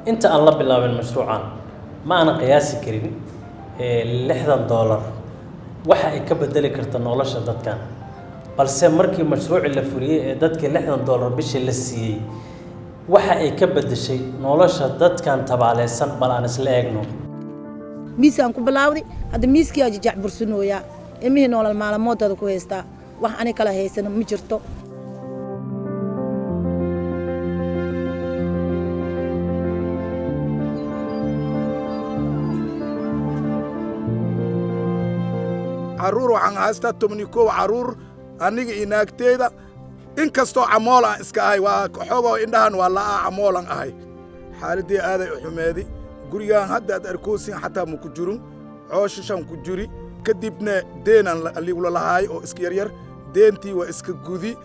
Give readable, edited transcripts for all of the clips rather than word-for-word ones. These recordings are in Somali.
أنت الله بالله بالمشروعان ما أنا قياسي كريم $60 waxa ay ka bedeli kartaa nolosha dadkan balse markii mashruuci la fuliyay ee dadka $60 bishii la siiyay waxa ay ka bedeshay nolosha dadkan tabaaleysan bal aan isla eegno miisaan ku bilaawday hadda miiskii aad jac bursanooya imihii nolol maalmoodada ku heystaa wax ani kala haysan ma jirto عرور وعن هاستا تمنيكو عرور أنيجي إناكتيدا إن كستو عمولا إسكاي وحوجو إندهان ولا عمولا أهي حالتي هذا حمادي قريان هدا أركوسين حتى مكجورون عوششان كجوري كدبنا دينا اللي ولا لهاي أو إسكيرير دينتي وإسكجودي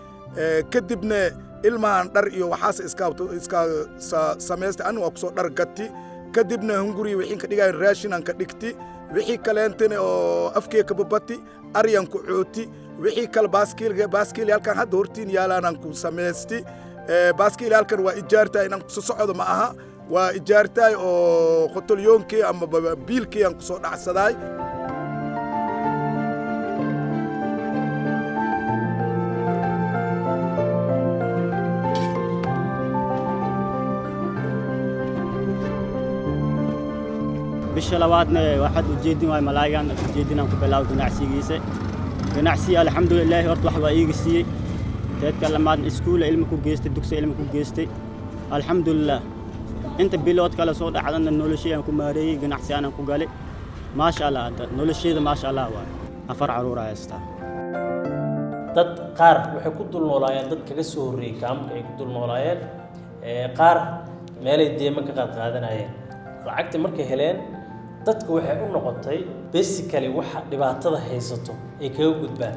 كدبنا إلمان دريو وحاس إسكا سميست أنا وأقصد درجتي كدبنا هنغوري وحين كديجا راشين أن كديكتي wixii kaleentana oo afkeeka babati aryan ku xooti wixii kale baaskiil halkan hadda hortiin yaalaan ku sameeysti baaskiil halkan waa ijaartay inaan ku socdo ma aha waa ijaartay oo qotolyoonki ama biilkii aan ku soo dhacsaday bisha labaadna waxaad u jeedin way malaayan u jeedinaan ku bilaw ganacsiga alxamdulillaah horta wax waa iiga siiyay dadka lamaad iskuul ilmo ku geystay dugsi ilmo ku geystay alxamdulillaah inta bilood kala soo dhacdana noloshayaan ku maareeyay ganacsi aan ku galay ma sha Allah noloshayda ma sha Allah waa afar caruur haysta dad qaar waxay ku dul noolaayeen dad kaga soo horeeyay kaamka ay ku dul noolaayeen qaar meel ay deeman ka qaadanayeen lacagta markay heleen dadku waxay u noqotay basically waxa dhibaatada haysato ay kaga gudbaan